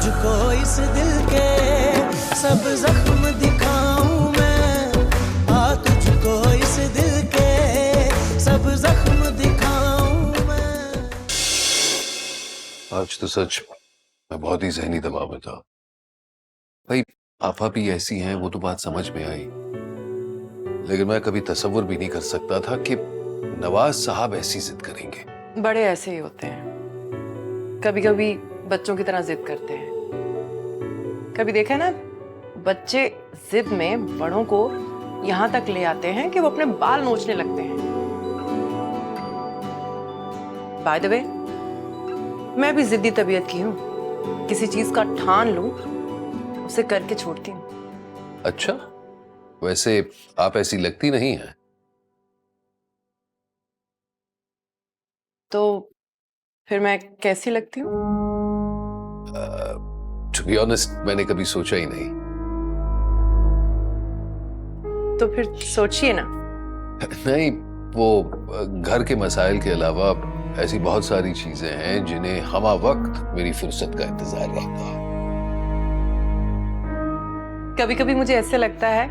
तुझको इस दिल के सब जख्म दिखाऊं मैं, तुझको इस दिल के सब जख्म दिखाऊं मैं। आज तो सच मैं बहुत ही जहनी दबाव में था भाई। आपा भी ऐसी हैं वो तो बात समझ में आई, लेकिन मैं कभी तसव्वुर भी नहीं कर सकता था कि नवाज साहब ऐसी जिद करेंगे। बड़े ऐसे ही होते हैं, कभी कभी बच्चों की तरह जिद करते हैं। कभी देखा है ना, बच्चे जिद में बड़ों को यहाँ तक ले आते हैं कि वो अपने बाल नोचने लगते हैं। बाय द वे, मैं भी जिद्दी तबीयत की हूँ। किसी चीज का ठान लूं, उसे करके छोड़ती हूँ। अच्छा, वैसे आप ऐसी लगती नहीं हैं। तो फिर मैं कैसी लगती हूँ? टू बी ऑनेस्ट मैंने कभी सोचा ही नहीं। तो फिर सोचिए ना। नहीं, वो घर के मसाइल के अलावा ऐसी बहुत सारी चीजें हैं जिन्हें हमा वक्त मेरी फुर्सत का इंतजार रहता है। कभी कभी मुझे ऐसे लगता है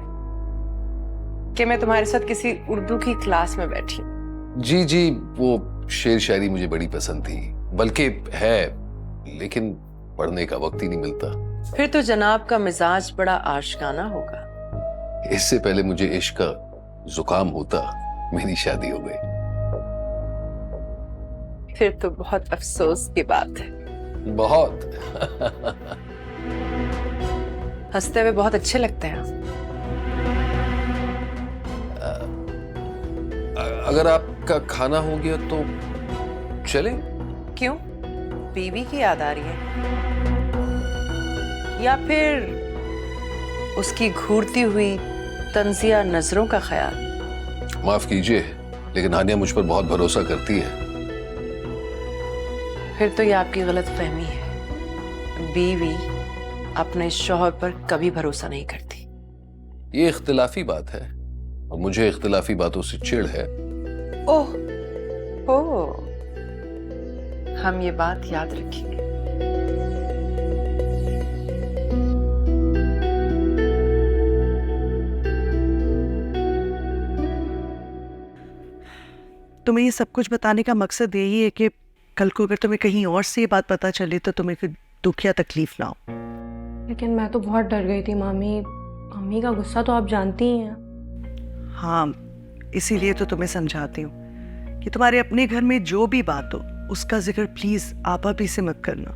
कि मैं तुम्हारे साथ किसी उर्दू की क्लास में बैठी हूँ। जी जी, वो शेर शायरी मुझे बड़ी पसंद थी, बल्कि है, लेकिन पढ़ने का वक्त ही नहीं मिलता। फिर तो जनाब का मिजाज बड़ा आशिकाना होगा। इससे पहले मुझे इश्क का जुकाम होता, मेरी शादी हो गई। फिर तो बहुत अफसोस की बात है। बहुत। हंसते हुए बहुत अच्छे लगते हैं आप। अगर आपका खाना हो गया तो चले? क्यों, बीवी की याद आ रही है या फिर उसकी घूरती हुई तंजिया नजरों का ख्याल? माफ कीजिए, लेकिन हानिया मुझ पर बहुत भरोसा करती है। फिर तो ये आपकी गलत फहमी है। बीवी अपने शौहर पर कभी भरोसा नहीं करती। ये इख्तिलाफी बात है और मुझे इख्तिलाफी बातों से चिढ़ है। ओह, हम ये बात याद रखेंगे। तुम्हें ये सब कुछ बताने का मकसद यही है कि कल को अगर तुम्हें कहीं और से ये बात पता चले तो तुम्हें फिर दुख या तकलीफ ना हो। लेकिन मैं तो बहुत डर गई थी मामी। अम्मी का गुस्सा तो आप जानती ही हैं। हाँ, इसीलिए तो तुम्हें समझाती हूँ कि तुम्हारे अपने घर में जो भी बात हो उसका जिक्र प्लीज आपा भी से मत करना।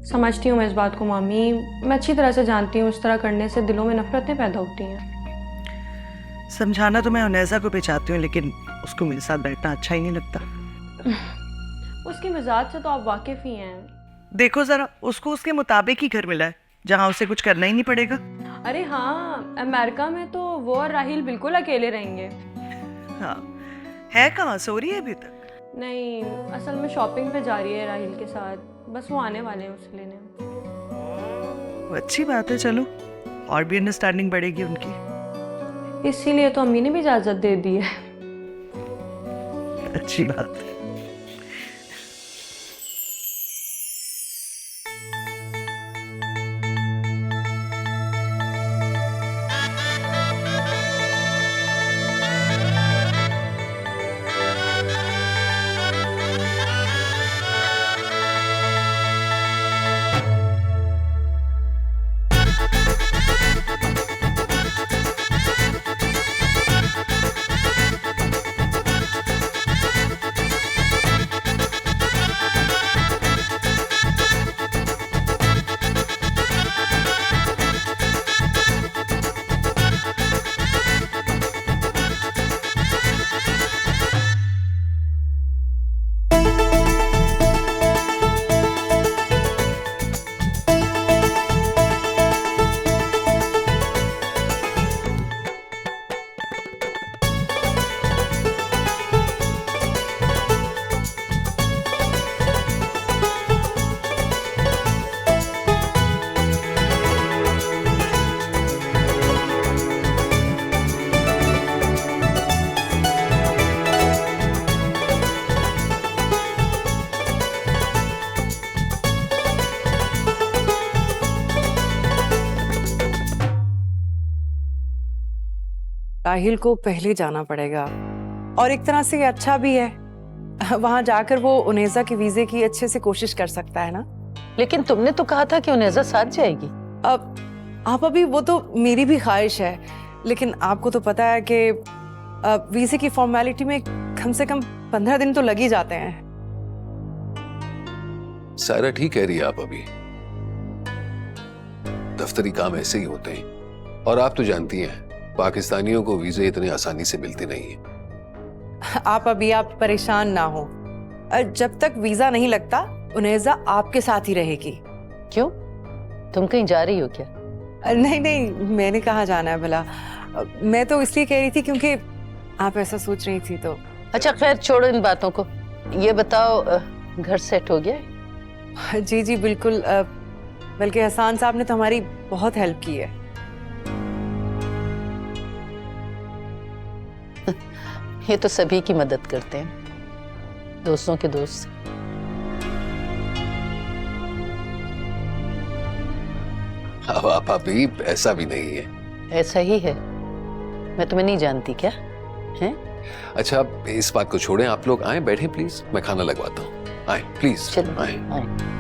समझती हूँ मैं इस बात को मामी। मैं अच्छी तरह से जानती हूँ इस तरह करने से दिलों में नफरतें पैदा होती हैं। समझाना तो मैं उनैजा को भी चाहती हूँ, लेकिन उसको मेरे साथ बैठना अच्छा ही नहीं लगता। उसकी मिजाज से तो आप वाकिफ ही हैं। देखो जरा, उसको उसके मुताबिक ही घर मिला है जहाँ उसे कुछ करना ही नहीं पड़ेगा। अरे हाँ, अमेरिका में तो वो और राहिल बिल्कुल अकेले रहेंगे। हाँ, है कहाँ, सो रही है अभी तक? नहीं, असल में शॉपिंग पे जा रही है राहिल के साथ। बस वो आने वाले हैं उसे लेने। वो अच्छी बात है, चलो और भी अंडरस्टैंडिंग बढ़ेगी उनकी। इसीलिए तो अम्मी ने भी इजाजत दे दी है। अच्छी बात है। राहिल को पहले जाना पड़ेगा और एक तरह से ये अच्छा भी है। वहां जाकर वो उनेजा के वीजे की अच्छे से कोशिश कर सकता है ना। लेकिन तुमने तो कहा था कि उनेजा साथ जाएगी। अब आप अभी, वो तो मेरी भी ख्वाहिश है, लेकिन आपको तो पता है कि वीजे की फॉर्मेलिटी में कम से कम 15 दिन तो लग ही जाते हैं। सारा ठीक कह रही है आप अभी, दफ्तरी काम ऐसे ही होते हैं और आप तो जानती हैं पाकिस्तानियों को वीजे इतनी आसानी से मिलते नहीं है। आप परेशान ना हो, जब तक वीजा नहीं लगता उनेजा आपके साथ ही रहेगी। क्यों, तुम कहीं जा रही हो क्या? नहीं नहीं, मैंने कहाँ जाना है भला। मैं तो इसलिए कह रही थी क्योंकि आप ऐसा सोच रही थी तो। अच्छा खैर छोड़ो इन बातों को, ये बताओ घर सेट हो गया? जी जी बिल्कुल, बल्कि हसन साहब ने तो हमारी बहुत हेल्प की है। ये तो सभी की मदद करते हैं, दोस्तों के दोस्त। अब आप अभी ऐसा भी नहीं है। ऐसा ही है, मैं तुम्हें नहीं जानती क्या हैं? अच्छा अब इस बात को छोड़ें, आप लोग आए, बैठें प्लीज, मैं खाना लगवाता हूँ। आए प्लीज, चलो आए। आए।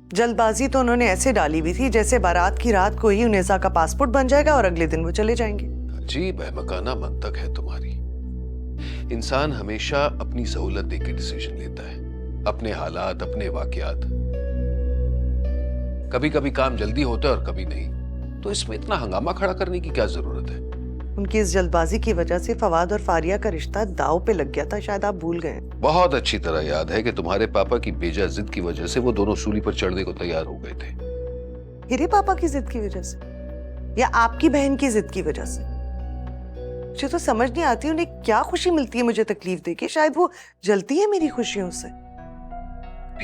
जल्दबाजी तो उन्होंने ऐसे डाली भी थी जैसे बारात की रात को ही उनेजा का पासपोर्ट बन जाएगा और अगले दिन वो चले जाएंगे। अजीब बहमकाना मंतक है तुम्हारी। इंसान हमेशा अपनी सहूलत देख के डिसीजन लेता है, अपने हालात, अपने वाकयात। कभी कभी काम जल्दी होता है और कभी नहीं, तो इसमें इतना हंगामा खड़ा करने की क्या जरूरत है? उनकी इस जल्दबाजी की वजह से फवाद और फारिया का रिश्ता दाव पे लग गया था, शायद आप भूल गए। बहुत अच्छी तरह याद है कि तुम्हारे पापा की बेजा जिद की वजह से वो दोनों सूली पर चढ़ने को तैयार हो गए थे। मेरे पापा की जिद की वजह से या आपकी बहन की जिद की वजह से? मुझे तो समझ नहीं आती उन्हें क्या खुशी मिलती है मुझे तकलीफ देके। शायद वो जलती है मेरी खुशियों से।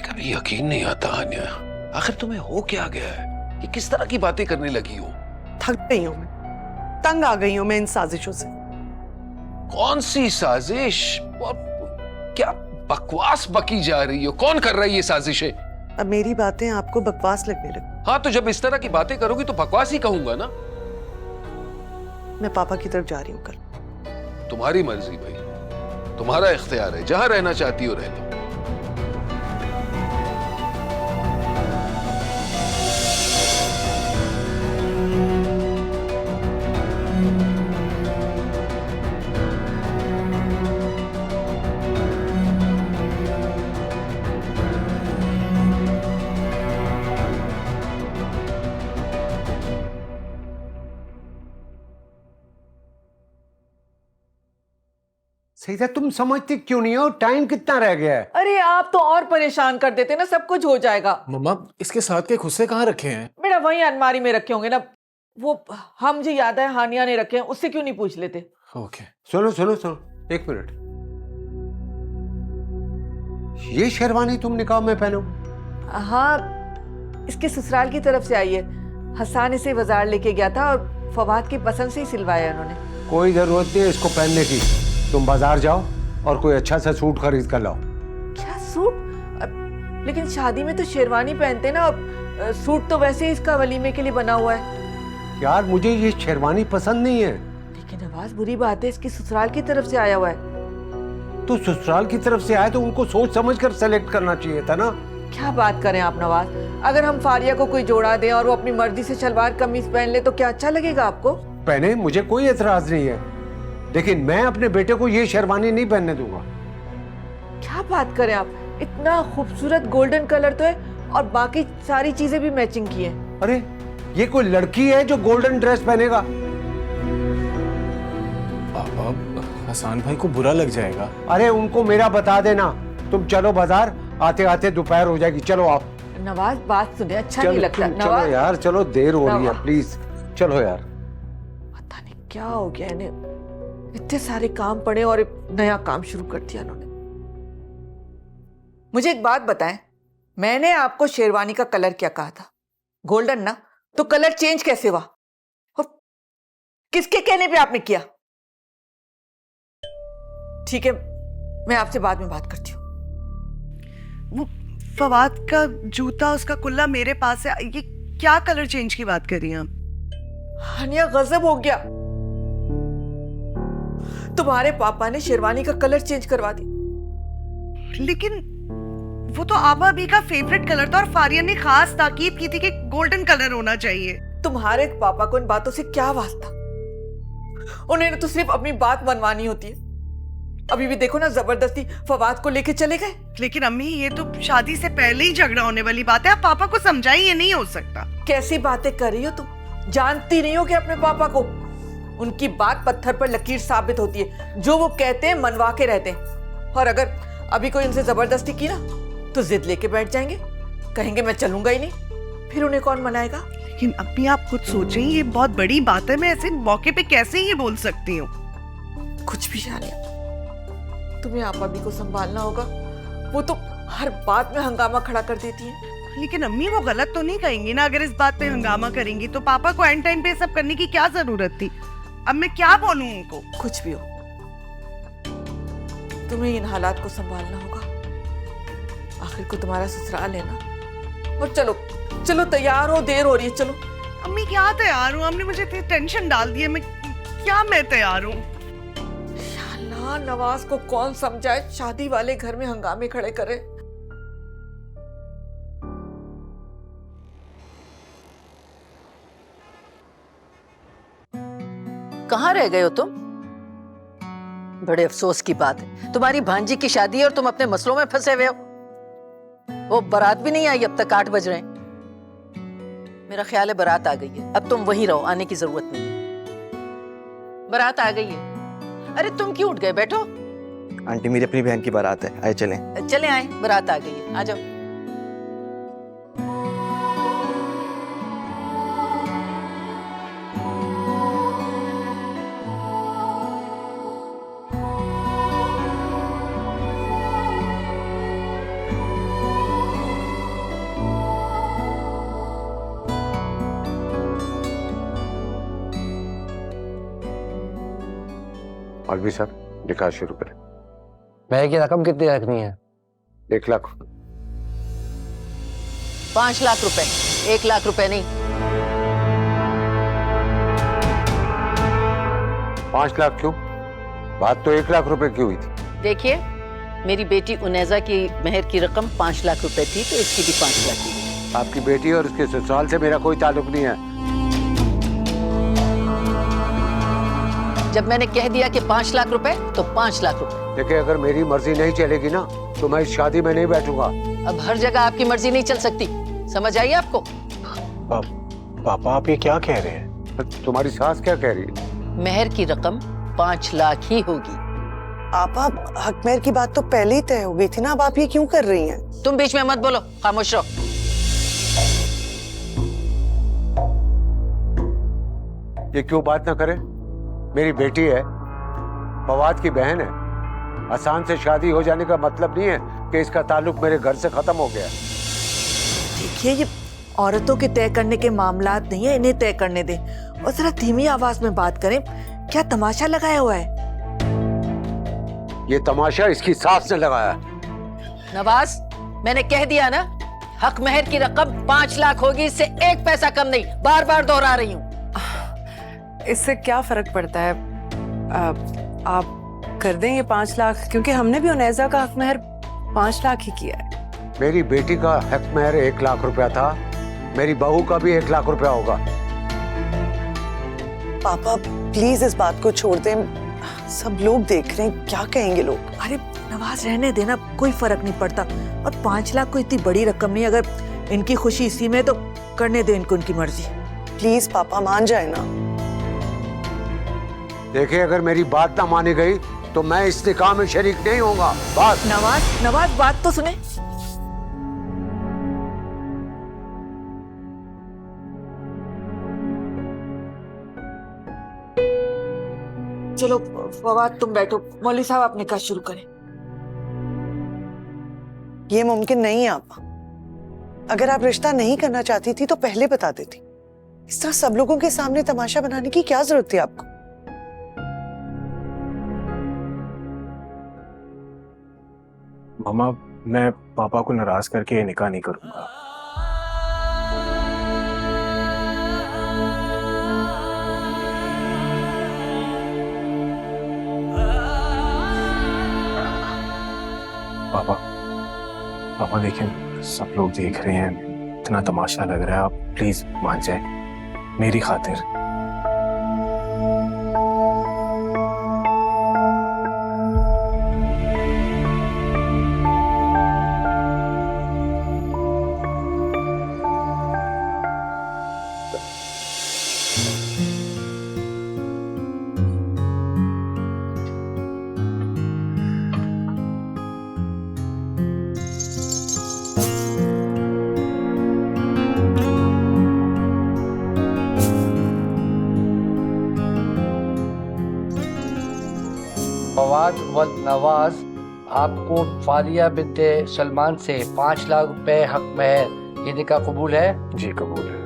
कभी यकीन नहीं आता आन्या, आखिर तुम्हें हो क्या गया है? ये किस तरह की बातें करने लगी हो? थक गई हूं मैं, तंग आ गई हूं मैं इन साजिशों से। कौन सी साजिश? क्या बकवास बकी जा रही हो? कौन कर रहा है ये साजिशें? अब मेरी बातें आपको बकवास लगने लगी। हाँ तो जब इस तरह की बातें करोगी तो बकवास ही कहूंगा ना। मैं पापा की तरफ जा रही हूँ कल। तुम्हारी मर्जी भाई, तुम्हारा इख्तियार है, जहां रहना चाहती हो रह लो। सही, तुम समझते क्यों नहीं हो? टाइम कितना रह गया है? अरे आप तो और परेशान कर देते ना, सब कुछ हो जाएगा। मम्मा इसके साथ के खुस्से कहाँ रखे हैं? बेटा वहीं अलमारी में रखे होंगे ना, वो हम मुझे याद है हानिया ने रखे हैं, उससे क्यों नहीं पूछ लेते? ओके। सुनो सुनो सुनो, एक मिनट। ये शेरवानी तुम निकाह में पहनो? हाँ, इसके ससुराल की तरफ से आई है। हसन इसे बाजार लेके गया था और फवाद की पसंद से ही सिलवाया उन्होंने। कोई जरूरत नहीं है इसको पहनने की। तुम बाजार जाओ और कोई अच्छा सा सूट खरीद कर लाओ। क्या सूट? लेकिन शादी में तो शेरवानी पहनते ना, और सूट तो वैसे ही इसका वलीमे के लिए बना हुआ है। यार मुझे ये शेरवानी पसंद नहीं है। लेकिन नवाज बुरी बात है, इसकी ससुराल की तरफ से आया हुआ है। तो ससुराल की तरफ से आए तो उनको सोच समझ कर सेलेक्ट करना चाहिए था ना। क्या बात करें आप नवाज, अगर हम फारिया को कोई जोड़ा दें और वो अपनी मर्जी से शलवार कमीज पहन ले तो क्या अच्छा लगेगा आपको? पहने, मुझे कोई एतराज नहीं है, लेकिन मैं अपने बेटे को ये शेरवानी नहीं पहनने दूंगा। क्या बात करें आप, इतना खूबसूरत गोल्डन कलर तो है और बाकी सारी चीजें भी मैचिंग की हैं। अरे ये कोई लड़की है जो गोल्डन ड्रेस पहनेगा? पापा हसन भाई को बुरा लग जाएगा। अरे उनको मेरा बता देना। तुम चलो बाजार, आते आते दोपहर हो जाएगी। चलो आप। नवाज बात सुने, अच्छा नहीं लगता। चलो नवाज यार, चलो देर हो रही है, प्लीज चलो यार। पता नहीं क्या हो गया इन्हें, इतने सारे काम पड़े और एक नया काम शुरू कर दिया इन्होंने। मुझे एक बात बताएं, मैंने आपको शेरवानी का कलर क्या कहा था? गोल्डन ना, तो कलर चेंज कैसे हुआ? और किसके कहने पे आपने किया? ठीक है, मैं आपसे बाद में बात करती हूँ। वो फवाद का जूता, उसका कुल्ला मेरे पास है। ये क्या कलर चेंज की बात कर रही हैं आप? हानिया, गजब हो गया। तुम्हारे पापा ने शेरवानी का कलर चेंज करवा दिया। लेकिन वो तो आबा भी का फेवरेट कलर था और फारिया ने खास ताकीद की थी कि गोल्डन कलर होना चाहिए। तुम्हारे पापा को इन बातों से क्या वास्ता? उन्हें तो सिर्फ अपनी बात मनवानी होती है। अभी भी देखो ना, जबरदस्ती फवाद को लेके चले गए। लेकिन अम्मी, ये तो शादी से पहले ही झगड़ा होने वाली बात है। आप पापा को समझाइए, ये नहीं हो सकता। कैसी बातें कर रही हो तुम? जानती नहीं हो कि अपने पापा को? उनकी बात पत्थर पर लकीर साबित होती है। जो वो कहते हैं मनवा के रहते हैं। और अगर अभी कोई उनसे जबरदस्ती की ना तो जिद लेके बैठ जाएंगे, कहेंगे मैं चलूंगा ही नहीं। फिर उन्हें कौन मनाएगा? लेकिन अम्मी, आप खुद सोचें, ये बहुत बड़ी बात है। मैं ऐसे मौके पे कैसे ये बोल सकती हूँ? कुछ भी शालिया, तुम्हें आपा भी को संभालना होगा। वो तो हर बात में हंगामा खड़ा कर देती है। लेकिन अम्मी, वो गलत तो नहीं कहेंगी ना? अगर इस बात पे हंगामा करेंगी तो पापा को एंड टाइम पे सब करने की क्या जरूरत थी? अब मैं क्या बोलूं उनको? कुछ भी हो, तुम्हें इन हालात को संभालना होगा। आखिर को तुम्हारा ससुराल है ना। और चलो चलो, तैयार हो, देर हो रही है, चलो। अम्मी, क्या तैयार हूँ? हमने मुझे इतनी टेंशन डाल दी है। मैं तैयार हूँ। अल्लाह, नवाज को कौन समझाए? शादी वाले घर में हंगामे खड़े करे। कहाँ रह गए हो तुम? बड़े अफसोस की बात है, तुम्हारी भांजी की शादी है और तुम अपने मसलों में फंसे हुए हो। वो बारात भी नहीं आई अब तक, 8 बज रहे हैं। मेरा ख्याल है बारात आ गई है। अब तुम वहीं रहो, आने की जरूरत नहीं है। बारात आ गई है। अरे तुम क्यों उठ गए? बैठो। आंटी, मेरी अपनी बहन की बारात है, आए चलें। चले आए, बारात आ गई है, आ जाओ। और भी सर, निकाह शुरू करें। महर की रकम कितनी रखनी है? 1 लाख। 5 लाख रुपए, 1 लाख रुपए नहीं। 5 लाख क्यों? बात तो 1 लाख रुपए की हुई थी। देखिए, मेरी बेटी उनैजा की महर की रकम 5 लाख रुपए थी, तो इसकी भी 5 लाख की। आपकी बेटी और उसके ससुराल से मेरा कोई ताल्लुक नहीं है। जब मैंने कह दिया कि 5 लाख रुपए, तो 5 लाख रुपए। देखिए, अगर मेरी मर्जी नहीं चलेगी ना तो मैं इस शादी में नहीं बैठूंगा। अब हर जगह आपकी मर्जी नहीं चल सकती, समझ आई आपको? पापा, आप ये क्या कह रहे हैं? तुम्हारी सास क्या कह रही है? महर की रकम 5 लाख ही होगी। आप हक मेहर की बात तो पहले ही तय हो गई थी ना। अब आप ये क्यों कर रही हैं? तुम बीच में मत बोलो, खामोश रहो। ये क्यों बात ना करे? मेरी बेटी है, फवाद की बहन है। आसान से शादी हो जाने का मतलब नहीं है कि इसका ताल्लुक मेरे घर से खत्म हो गया। देखिए, ये औरतों के तय करने के मामलात नहीं है, इन्हें तय करने दे। और जरा धीमी आवाज में बात करें। क्या तमाशा लगाया हुआ है? ये तमाशा इसकी सास ने लगाया। नवाज, मैंने कह दिया ना, हक महर की रकम 5 लाख होगी, इससे 1 पैसा कम नहीं। बार बार दोहरा रही हूँ। इससे क्या फर्क पड़ता है? आप कर दें ये 5 लाख, क्योंकि हमने भी उनैजा का हक महर 5 लाख ही किया है। मेरी बेटी का हक महर 1 लाख रुपया था, मेरी बहू का भी 1 लाख रुपया होगा। पापा, प्लीज इस बात को छोड़ दें। सब लोग देख रहे हैं, क्या कहेंगे लोग? अरे नवाज, रहने देना, कोई फर्क नहीं पड़ता। और 5 लाख कोई इतनी बड़ी रकम नहीं। अगर इनकी खुशी इसी में तो करने दे इनको उनकी मर्जी। प्लीज पापा, मान जाए ना। देखिए, अगर मेरी बात ना मानी गई तो मैं इस निकाह में शरीक नहीं होऊंगा। बस। नवाज, बात तो सुने। चलो फवाद, तुम बैठो। मौलवी साहब, आप निकाह शुरू करें। ये मुमकिन नहीं है आपा। अगर आप रिश्ता नहीं करना चाहती थी तो पहले बता देती। इस तरह सब लोगों के सामने तमाशा बनाने की क्या जरूरत थी आपको? मामा, मैं पापा को नाराज करके निकाह नहीं करूंगा। पापा, पापा देखें, सब लोग देख रहे हैं, इतना तमाशा लग रहा है, आप प्लीज मान जाए मेरी खातिर। फवाद व नवाज आपको फारिया बिन्ते सलमान से 5 लाख रुपए हक महर, ये निकाह कबूल है? जी कबूल है।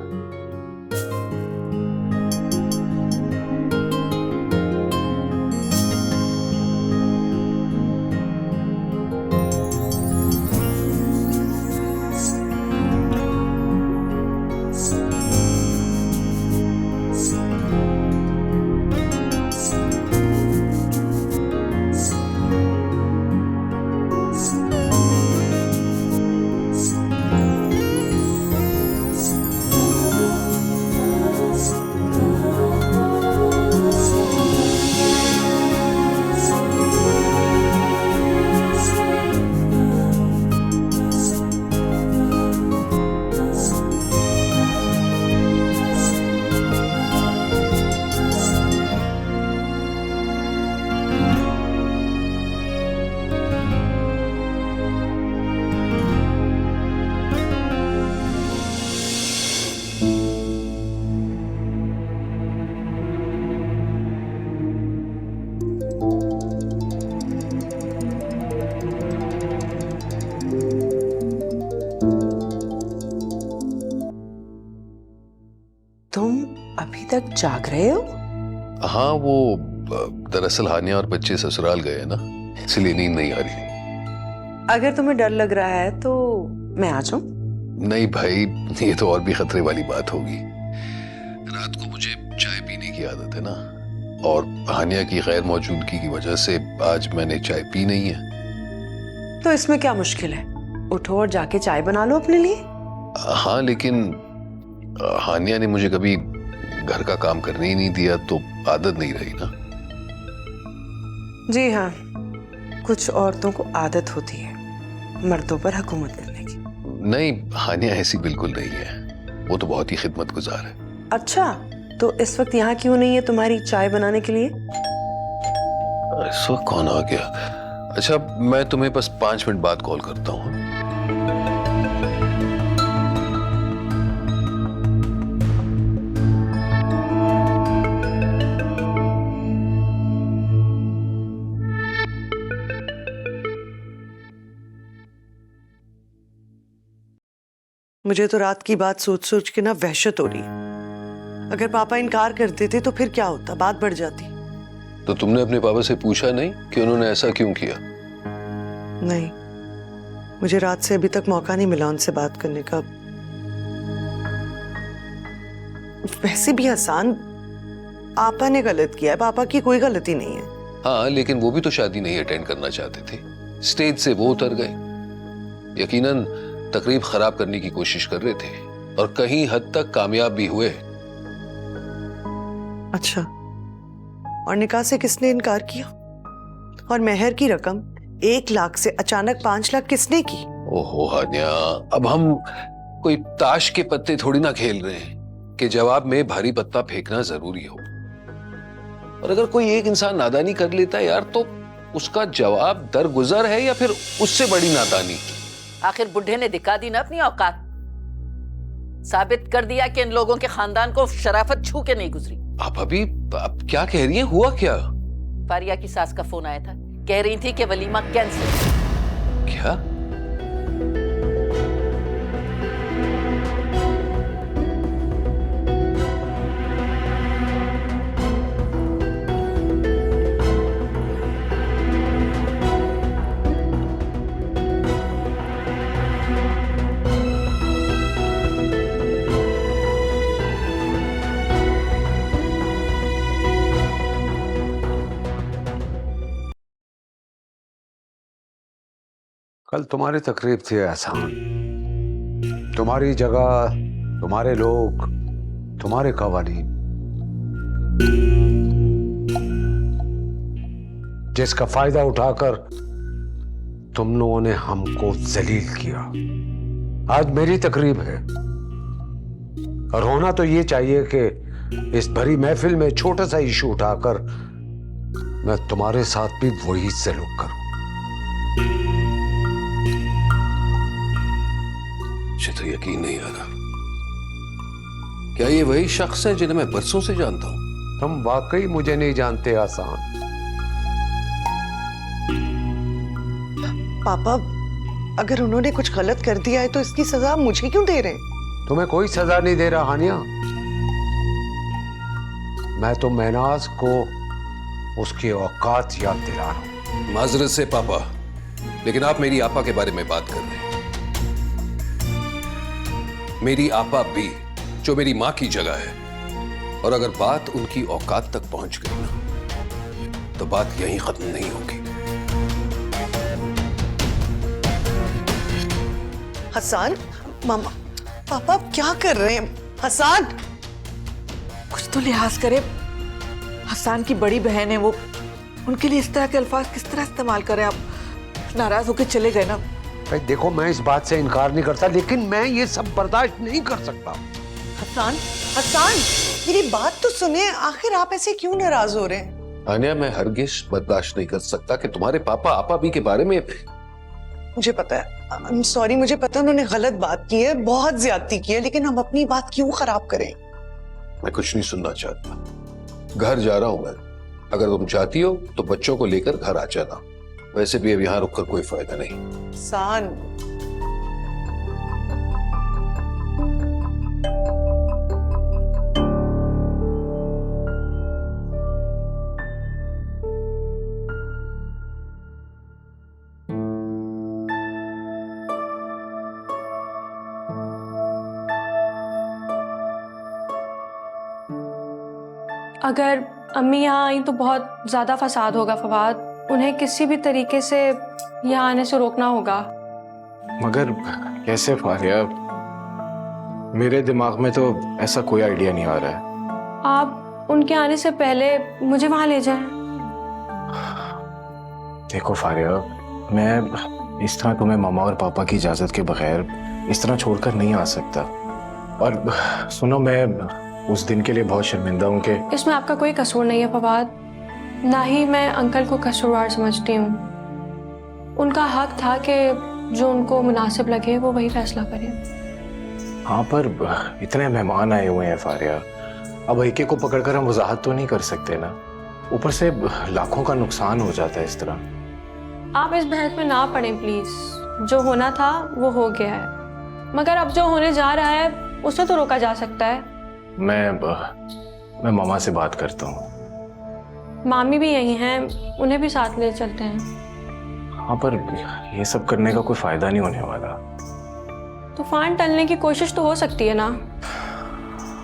तुम अभी तक जाग रहे हो? हाँ, वो दरअसल हानिया और बच्चे ससुराल गए हैं ना, इसलिए नींद नहीं आ रही। अगर तुम्हें डर लग रहा है तो मैं आ जाऊं? नहीं भाई, ये तो और भी खतरे वाली बात होगी। रात को मुझे चाय पीने की आदत है ना, और हानिया की गैर मौजूदगी की वजह से आज मैंने चाय पी नहीं है। तो इसमें क्या मुश्किल है, उठो और जाके चाय बना लो अपने लिए। हाँ, लेकिन हानिया ने मुझे कभी घर का काम करने ही नहीं दिया, तो आदत नहीं रही ना। जी हाँ, कुछ औरतों को आदत होती है मर्दों पर हुकूमत करने की। नहीं, हानिया ऐसी बिल्कुल नहीं है, वो तो बहुत ही खिदमतगुजार है। अच्छा, तो इस वक्त यहाँ क्यों नहीं है तुम्हारी चाय बनाने के लिए? इस वक्त कौन आ गया? अच्छा, मैं तुम्हें बस 5 मिनट बाद कॉल करता हूँ। मुझे तो रात की बात सोच सोच के ना वहशत हो रही है। अगर पापा इनकार कर देते तो फिर क्या होता, बात बढ़ जाती। तो तुमने अपने पापा से पूछा नहीं कि उन्होंने ऐसा क्यों किया? नहीं, मुझे रात से अभी तक मौका नहीं मिला उनसे बात करने का। वैसे भी हसन, आपा ने गलत किया है, पापा की कोई गलती नहीं है। हाँ, लेकिन वो भी तो शादी नहीं अटेंड करना चाहते थे, स्टेज से वो उतर गए। यकीनन तकरीब खराब करने की कोशिश कर रहे थे और कहीं हद तक कामयाब भी हुए। अच्छा, और निकाह से किसने इनकार किया? और मेहर की रकम 1 लाख से अचानक 5 लाख किसने की? ओहो हानिया, अब हम कोई ताश के पत्ते थोड़ी ना खेल रहे हैं कि जवाब में भारी पत्ता फेंकना जरूरी हो। और अगर कोई एक इंसान नादानी कर लेता है यार, तो उसका जवाब दरगुजर है या फिर उससे बड़ी नादानी? आखिर बुढ़े ने दिखा दी ना अपनी औकात, साबित कर दिया कि इन लोगों के खानदान को शराफत छू के नहीं गुजरी। आप अभी आप क्या कह रही हैं? हुआ क्या? फारिया की सास का फोन आया था, कह रही थी कि वलीमा कैंसिल। क्या? कल तुम्हारी तकरीब थी एहसान। तुम्हारी जगह, तुम्हारे लोग, तुम्हारे कवानीन, जिसका फायदा उठाकर तुम लोगों ने हमको जलील किया। आज मेरी तकरीब है और होना तो ये चाहिए कि इस भरी महफिल में छोटा सा इशू उठाकर मैं तुम्हारे साथ भी वही सलूक करूं। मुझे तो यकीन नहीं आ रहा, क्या ये वही शख्स है जिन्हें मैं बरसों से जानता हूं? तुम वाकई मुझे नहीं जानते आसान। पापा, अगर उन्होंने कुछ गलत कर दिया है तो इसकी सजा मुझे क्यों दे रहे हैं? तुम्हें कोई सजा नहीं दे रहा हानिया। मैं तो महनाज को उसकी औकात याद दिला रहा हूं। माजरत से पापा, लेकिन आप मेरी आपा के बारे में बात कर रहे हैं। मेरी आपा भी, जो मेरी मां की जगह है, और अगर बात उनकी औकात तक पहुंच गई ना, तो बात यहीं खत्म नहीं होगी। हसन, मामा, पापा आप क्या कर रहे हैं? हसन, कुछ तो लिहाज करे। हसन की बड़ी बहन है वो, उनके लिए इस तरह के अल्फाज किस तरह इस्तेमाल करें आप? नाराज होकर चले गए ना। भाई देखो, मैं इस बात से इनकार नहीं करता, लेकिन मैं ये सब बर्दाश्त नहीं कर सकता। हसन, हसन, मेरी बात तो सुने। आखिर आप ऐसे क्यों नाराज हो रहे हैं? आनिया, मैं हरगिज बर्दाश्त नहीं कर सकता कि तुम्हारे पापा आपा भी के बारे में। मुझे पता है, आई एम सॉरी, मुझे पता है उन्होंने गलत बात की है, बहुत ज्यादती की है, लेकिन हम अपनी बात क्यों खराब करें? मैं कुछ नहीं सुनना चाहता। घर जा रहा हूं मैं। अगर तुम चाहती हो तो बच्चों को लेकर घर आ जाना। वैसे भी अब यहां रुककर कोई फायदा नहीं। सान, अगर अम्मी यहाँ आई तो बहुत ज़्यादा फसाद होगा फवाद। उन्हें किसी भी तरीके से यहाँ आने से रोकना होगा। मगर कैसे फारिया? मेरे दिमाग में तो ऐसा कोई आइडिया नहीं आ रहा है। आप उनके आने से पहले मुझे वहाँ ले जाएं। देखो फारिया, मैं इस तरह तुम्हें मामा और पापा की इजाज़त के बगैर इस तरह छोड़कर नहीं आ सकता। और सुनो, मैं उस दिन के लिए बहुत शर्मिंदा हूँ कि इसमें आपका कोई कसूर नहीं है फवाद। ना ही मैं अंकल को कसूरवार समझती हूँ। उनका हक था कि जो उनको मुनासिब लगे वो वही फैसला करें। हाँ, पर इतने मेहमान आए हुए हैं फारिया, अब एक एक को पकड़कर हम वजाहत तो नहीं कर सकते ना। ऊपर से लाखों का नुकसान हो जाता है इस तरह। आप इस बहस में ना पड़ें प्लीज। जो होना था वो हो गया है, मगर अब जो होने जा रहा है उसे तो रोका जा सकता है। मैं मामा से बात करता हूँ। मामी भी यही हैं, उन्हें भी साथ ले चलते हैं। हाँ, पर ये सब करने का कोई फायदा नहीं होने वाला। तूफान टलने की कोशिश तो हो सकती है ना।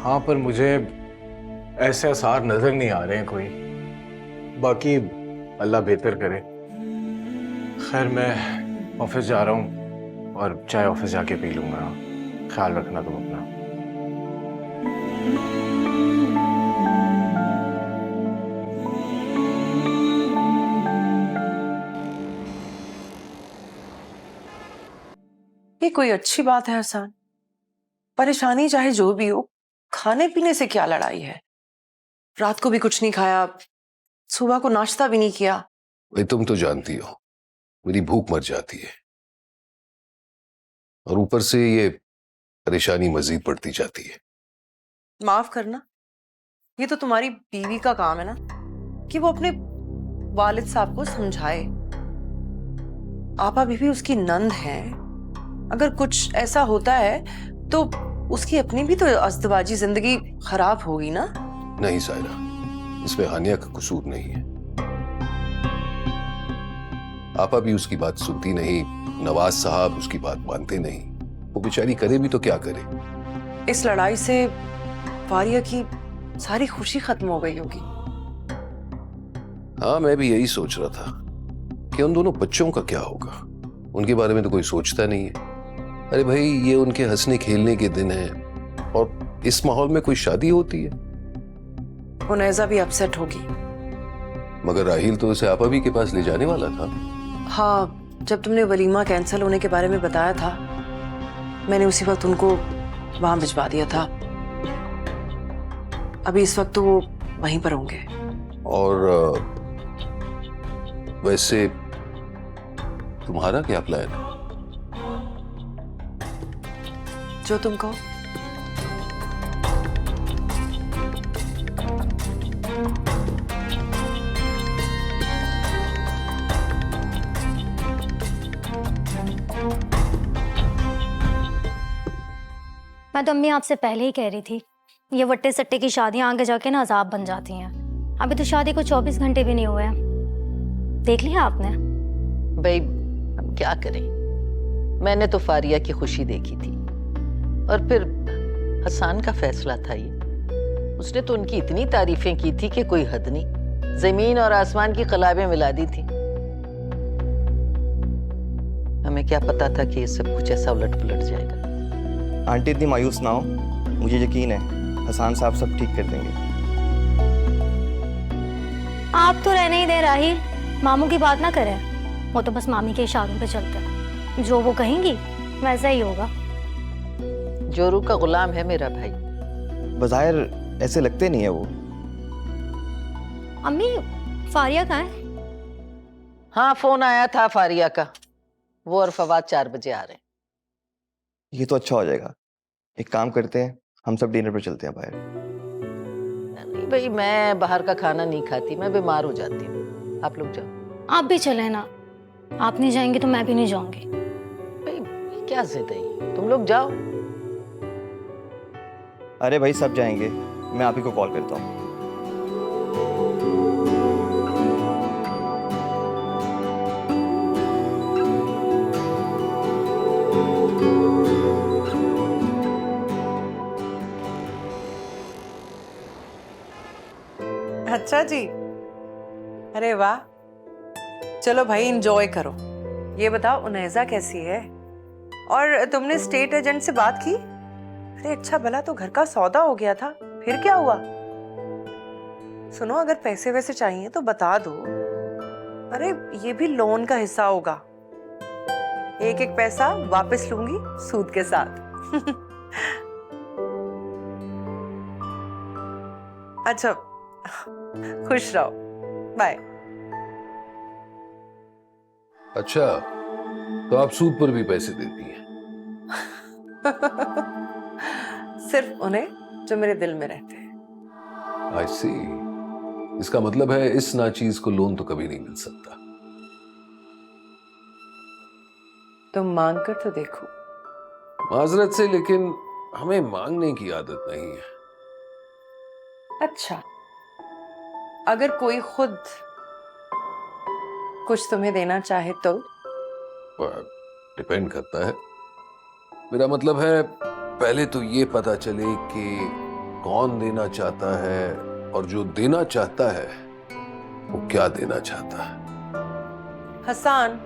हाँ, पर मुझे ऐसे आसार नजर नहीं आ रहे हैं कोई। बाकी अल्लाह बेहतर करे। खैर, मैं ऑफिस जा रहा हूँ और चाय ऑफिस जाके पी लूंगा। ख्याल रखना तुम अपना। ये कोई अच्छी बात है हसन? परेशानी चाहे जो भी हो, खाने पीने से क्या लड़ाई है? रात को भी कुछ नहीं खाया, सुबह को नाश्ता भी नहीं किया। भाई तुम तो जानती हो मेरी भूख मर जाती है, और ऊपर से ये परेशानी मजीद बढ़ती जाती है। माफ करना, ये तो तुम्हारी बीवी का काम है ना कि वो अपने वालिद साहब को समझाए। आपा बीवी उसकी नंद है। अगर कुछ ऐसा होता है तो उसकी अपनी भी तो अस्तबाजी जिंदगी खराब होगी ना। नहीं सायरा, इसमें हानिया का कसूर नहीं है। आपा भी उसकी बात सुनती नहीं, नवाज साहब उसकी बात मानते नहीं। वो बेचारी करे भी तो क्या करे। इस लड़ाई से फारिया की सारी खुशी खत्म हो गई होगी। हाँ, मैं भी यही सोच रहा था कि उन दोनों बच्चों का क्या होगा। उनके बारे में तो कोई सोचता नहीं है। अरे भाई, ये उनके हंसने खेलने के दिन हैं और इस माहौल में कोई शादी होती है? उनैजा भी अपसेट होगी। मगर राहिल तो उसे आपा भी के पास ले जाने वाला था। हाँ, जब तुमने वलीमा कैंसिल होने के बारे में बताया था, मैंने उसी वक्त उनको वहां भिजवा दिया था। अभी इस वक्त तो वो वहीं पर होंगे। और वैसे तुम्हारा क्या प्लान है? जो तुम कहो। मैं तो अम्मी आपसे पहले ही कह रही थी, ये वट्टे सट्टे की शादियां आगे जाके ना अजाब बन जाती हैं। अभी तो शादी को 24 घंटे भी नहीं हुए हैं। देख लिया आपने? भाई अब क्या करें, मैंने तो फारिया की खुशी देखी थी और फिर हसन का फैसला था ये। उसने तो उनकी इतनी तारीफें की थी कि कोई हद नहीं, जमीन और आसमान की कलाबें मिला दी थी। हमें क्या पता था कि ये सब कुछ ऐसा उलट पुलट जाएगा। आंटी इतनी मायूस ना हो, मुझे यकीन है हसन साहब सब ठीक कर देंगे। आप तो रहने ही दे राहिल, मामू की बात ना करें। वो तो बस मामी के इशारों पे चलते हैं, जो वो कहेंगी वैसा ही होगा। जोरू का गुलाम है मेरा भाई। बज़ाहिर ऐसे लगते नहीं है वो। अम्मी, फारिया कहाँ है? हाँ, फोन आया था फारिया का, वो और फवाद 4 बजे आ रहे हैं। ये तो अच्छा हो जाएगा। एक काम करते हैं, हम सब डिनर पर चलते हैं बाहर। नहीं भाई, मैं बाहर का खाना नहीं खाती, मैं बीमार हो जाती हूँ। आप लोग जाओ। आप भी चले ना। आप नहीं जाएंगे तो मैं भी नहीं जाऊंगी। भाई क्या जिद है ये? तुम लोग जाओ। अरे भाई सब जाएंगे, मैं आप ही को कॉल करता हूँ। अच्छा जी, अरे वाह, चलो भाई एंजॉय करो। ये बताओ उनैजा कैसी है? और तुमने स्टेट एजेंट से बात की? अरे अच्छा भला तो घर का सौदा हो गया था, फिर क्या हुआ? सुनो, अगर पैसे वैसे चाहिए तो बता दो। अरे ये भी लोन का हिस्सा होगा, एक एक पैसा वापस लूंगी सूद के साथ। अच्छा, खुश रहो, बाय। अच्छा, तो आप सूद पर भी पैसे देती हैं? सिर्फ उन्हें जो मेरे दिल में रहते हैं। आई सी। इसका मतलब है इस नाचीज को लोन तो कभी नहीं मिल सकता। तुम मांग कर तो देखो। माजरत से, लेकिन हमें मांगने की आदत नहीं है। अच्छा, अगर कोई खुद कुछ तुम्हें देना चाहे तो? डिपेंड करता है। मेरा मतलब है पहले तो ये पता चले कि कौन देना चाहता है और जो देना चाहता है वो क्या देना चाहता है। हसन,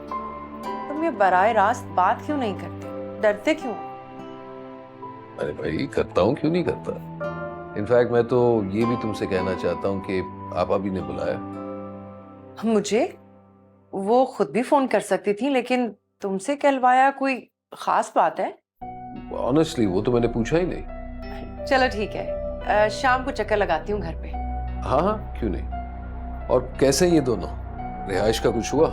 तुम ये बराह रास्त बात क्यों नहीं करते? डरते क्यों? अरे भाई, करता हूं, क्यों नहीं करता। इनफैक्ट मैं तो ये भी तुमसे कहना चाहता हूं कि आपा भी ने बुलाया मुझे। वो खुद भी फोन कर सकती थी, लेकिन तुमसे कहलवाया, कोई खास बात है? ऑनेस्टली वो तो मैंने पूछा ही नहीं। चलो ठीक है, शाम को चक्कर लगाती हूँ घर पे। हाँ हाँ, क्यों नहीं। और कैसे ये दोनों, रिहाइश का कुछ हुआ?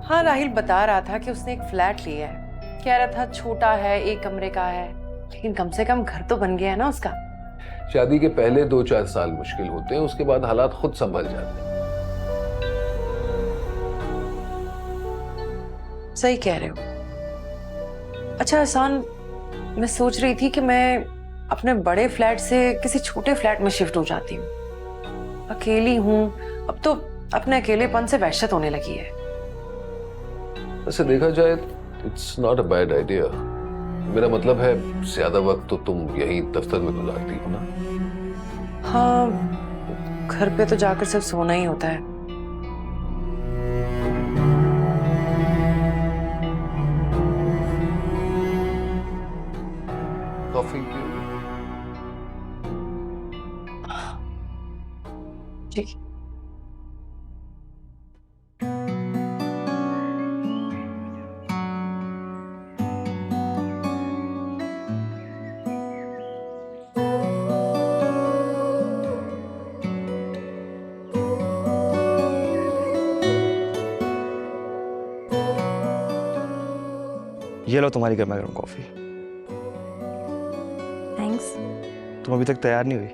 हाँ, राहिल बता रहा था कि उसने एक फ्लैट लिया है। कह रहा था छोटा है, 1 कमरे का है, लेकिन कम से कम घर तो बन गया है ना उसका। शादी के पहले 2-4 साल मुश्किल होते हैं, उसके बाद हालात खुद संभल जाते हैं। सही कह रहे हो। अच्छा हसन, मैं सोच रही थी कि मैं अपने बड़े फ्लैट से किसी छोटे फ्लैट में शिफ्ट हो जाती हूँ। अकेली हूँ, अब तो अपने अकेलेपन से वहशत होने लगी है। वैसे देखा जाए it's not a bad idea. मेरा मतलब है ज्यादा वक्त तो तुम यहीं दफ्तर में गुजारती हो ना? हाँ, घर पे तो जाकर सिर्फ सोना ही होता है। कॉफी पियोगे? ठीक। ये लो तुम्हारी गर्मा गर्म कॉफी। थैंक्स। तुम अभी तक तैयार नहीं हुई?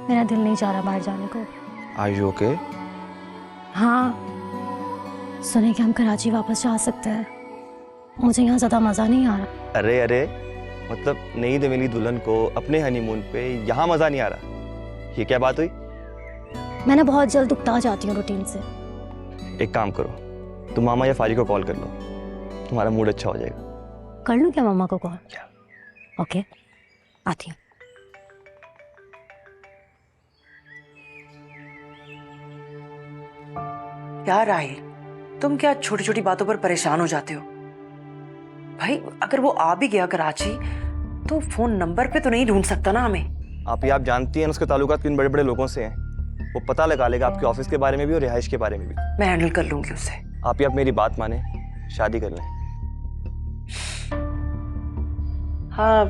मेरा दिल नहीं चाह रहा बाहर जाने को। Are you okay? हाँ, सुने कि हम कराची वापस जा सकते हैं। मुझे यहाँ ज़्यादा मज़ा नहीं आ रहा। अरे अरे, मतलब नई मिली दुल्हन को अपने हनीमून पे यहाँ मजा नहीं आ रहा, ये क्या बात हुई? मैं ना बहुत जल्द उकता जाती हूँ रूटीन से। एक काम करो, तुम मामा या फारी को कॉल कर लो, तुम्हारा मूड अच्छा हो जाएगा। कर लूँ क्या मम्मा को कॉल? ओके, आती हूँ। क्या राहिल, तुम क्या छोटी छोटी बातों पर परेशान हो जाते हो? भाई अगर वो आ भी गया कराची तो फोन नंबर पे तो नहीं ढूंढ सकता ना हमें। आप जानती हैं उसके ताल्लुकात किन बड़े बड़े लोगों से हैं, वो पता लगा लेगा आपके ऑफिस के बारे में भी और रिहाइश के बारे में भी। मैं हैंडल कर लूंगी उससे। आप मेरी बात माने, शादी कर लें। हाँ,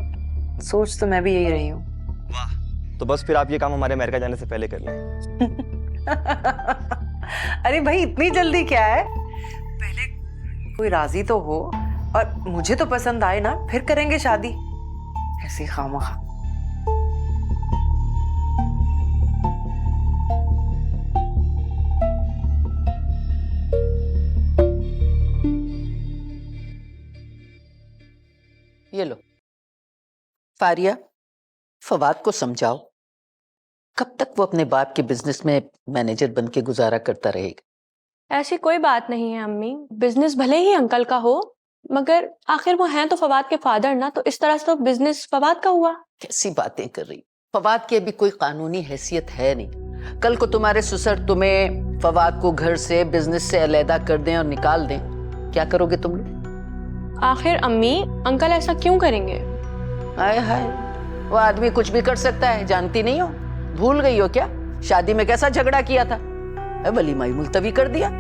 सोच तो मैं भी यही रही हूँ। वाह, तो बस फिर आप ये काम हमारे अमेरिका जाने से पहले कर लें। अरे भाई इतनी जल्दी क्या है, पहले कोई राजी तो हो और मुझे तो पसंद आए ना, फिर करेंगे शादी। ऐसी खामखा। ये लो फारिया, फवाद को समझाओ कब तक वो अपने बाप के बिजनेस में मैनेजर बन के गुजारा करता रहेगा। ऐसी कोई बात नहीं है अम्मी, बिजनेस भले ही अंकल का हो मगर आखिर वो हैं तो फवाद के फादर ना, तो इस तरह से तो बिजनेस फवाद का हुआ। कैसी बातें कर रही, फवाद की अभी कोई कानूनी हैसियत है नहीं। कल को तुम्हारे ससुर तुम्हें फवाद को घर से बिजनेस से अलहदा कर दें और निकाल दें, क्या करोगे तुम लोग? आखिर अम्मी अंकल ऐसा क्यों करेंगे? हाय हाय, वो आदमी कुछ भी कर सकता है, जानती नहीं हो? भूल गई हो क्या शादी में कैसा झगड़ा किया था? वलीमा मुलतवी कर दिया।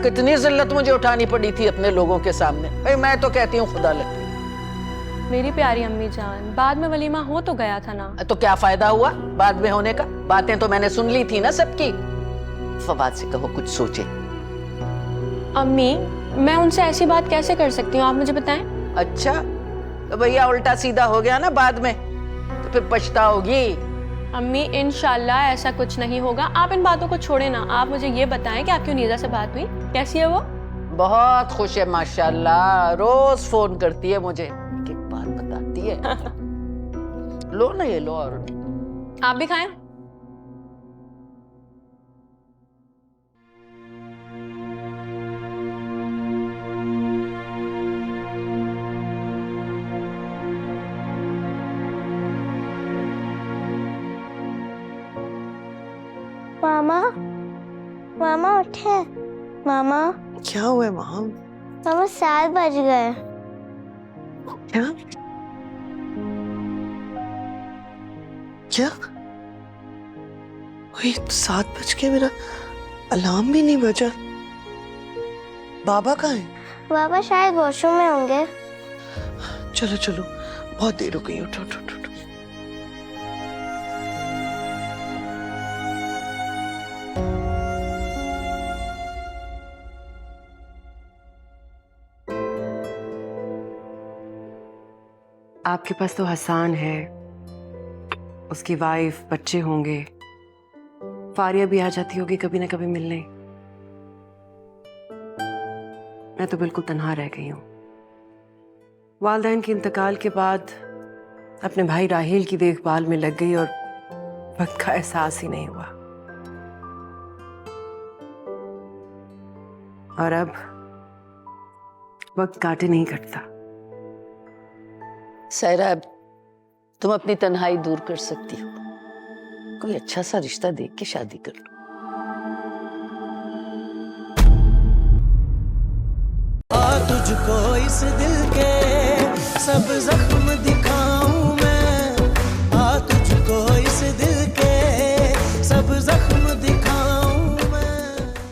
कितनी जिल्लत मुझे उठानी पड़ी थी अपने लोगों के सामने। भाई मैं तो कहती हूँ खुदा लग। मेरी प्यारी अम्मी जान, बाद में वलीमा हो तो गया था ना। तो क्या फायदा हुआ बाद में होने का? बातें तो मैंने सुन ली थी ना सबकी। फवाद से कहो कुछ सोचे। अम्मी मैं उनसे ऐसी बात कैसे कर सकती हूँ, आप मुझे बताएं। अच्छा तो भैया उल्टा सीधा हो गया ना बाद में, तो फिर पछताओगी। अम्मी इंशाल्लाह ऐसा कुछ नहीं होगा, आप इन बातों को छोड़े ना। आप मुझे ये बताएं कि आपकी नीदा से बात हुई, कैसी है वो? बहुत खुश है माशाल्लाह, रोज फोन करती है मुझे, एक बात बताती है। लो ना ये लो, और आप भी खाएं। मामा, मामा उठे। मामा क्या हुआ है माँ? मामा 7 बज गए। क्या क्या? वही 7 बज के, मेरा अलार्म भी नहीं बजा। बाबा कहाँ है? बाबा शायद वॉशरूम में होंगे। चलो चलो, बहुत देर हो गई, उठो उठो उठो। आपके पास तो हसान है, उसकी वाइफ, बच्चे होंगे। फारिया भी आ जाती होगी कभी ना कभी मिलने। मैं तो बिल्कुल तन्हा रह गई हूँ। वालिदैन के इंतकाल के बाद अपने भाई राहिल की देखभाल में लग गई और वक्त का एहसास ही नहीं हुआ। और अब वक्त काटे नहीं कटता। सायरा, तुम अपनी तन्हाई दूर कर सकती हो, कोई अच्छा सा रिश्ता देख के शादी कर लो। तुझको इस दिल के सब जख्म दिखा